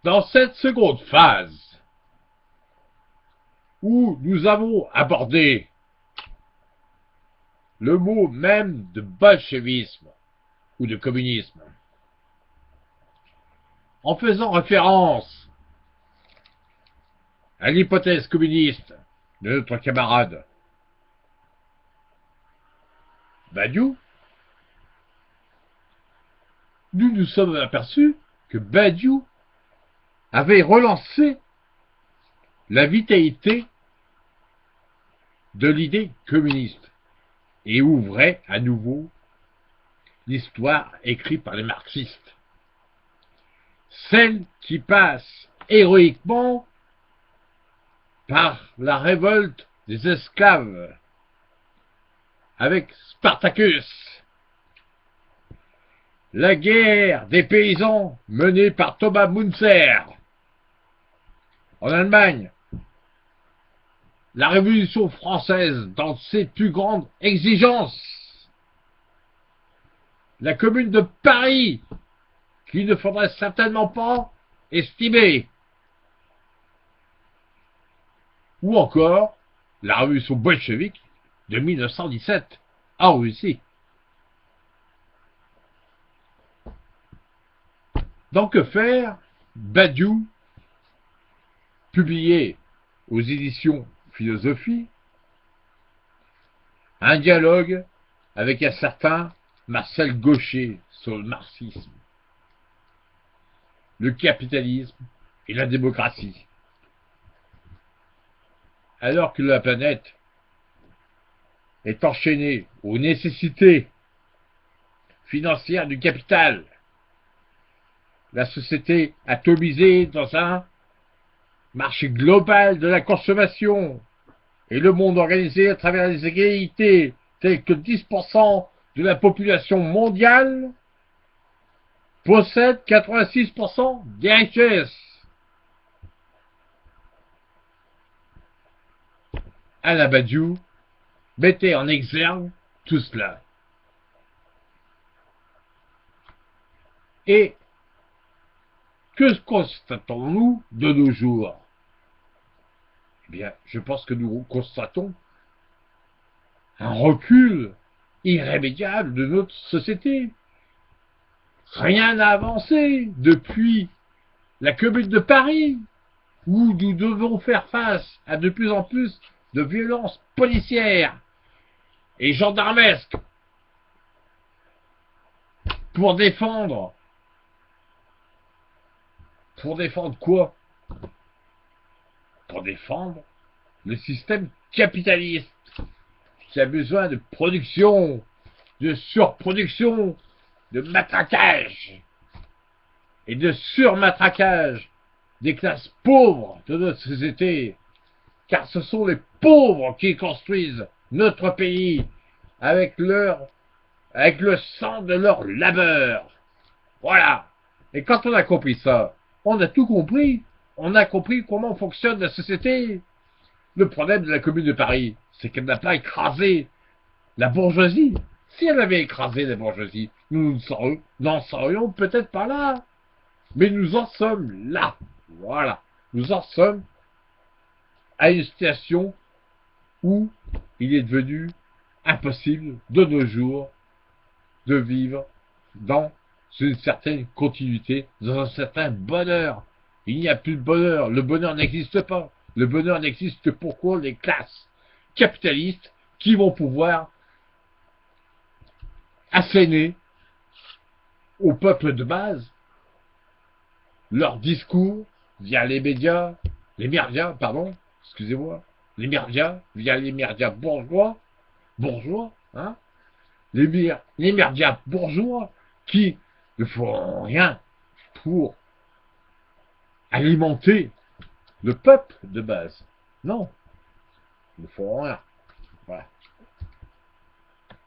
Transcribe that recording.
Dans cette seconde phase, où nous avons abordé le mot même de bolchevisme ou de communisme, en faisant référence à l'hypothèse communiste de notre camarade Badiou, nous nous sommes aperçus que Badiou avait relancé la vitalité de l'idée communiste et ouvrait à nouveau l'histoire écrite par les marxistes, celle qui passe héroïquement par la révolte des esclaves avec Spartacus, la guerre des paysans menée par Thomas Müntzer en Allemagne, la Révolution française dans ses plus grandes exigences, la Commune de Paris, qu'il ne faudrait certainement pas estimer, ou encore la Révolution bolchevique de 1917 en Russie. Dans Que faire, Badiou, publié aux éditions Philosophie, un dialogue avec un certain Marcel Gaucher sur le marxisme, le capitalisme et la démocratie. Alors que la planète est enchaînée aux nécessités financières du capital, la société atomisée dans un marché global de la consommation et le monde organisé à travers les inégalités telles que 10% de la population mondiale possède 86% des richesses. Alain Badiou mettait en exergue tout cela. Et que constatons-nous de nos jours? Eh bien, je pense que nous constatons un recul irrémédiable de notre société. Rien n'a avancé depuis la Commune de Paris, où nous devons faire face à de plus en plus de violences policières et gendarmesques pour défendre quoi? Pour défendre le système capitaliste qui a besoin de production, de surproduction, de matraquage et de surmatraquage des classes pauvres de notre société, car ce sont les pauvres qui construisent notre pays avec le sang de leur labeur. Voilà. Et quand on a compris ça, on a tout compris. On a compris comment fonctionne la société. Le problème de la Commune de Paris, c'est qu'elle n'a pas écrasé la bourgeoisie. Si elle avait écrasé la bourgeoisie, nous n'en serions peut-être pas là. Mais nous en sommes là. Voilà. Nous en sommes à une situation où il est devenu impossible de nos jours de vivre dans une certaine continuité, dans un certain bonheur. Il n'y a plus de bonheur. Le bonheur n'existe pas. Le bonheur n'existe que pour les classes capitalistes qui vont pouvoir asséner au peuple de base leur discours via les médias, les médias, via les médias bourgeois, hein, les médias bourgeois qui ne font rien pour alimenter le peuple de base. Non, ils ne font rien.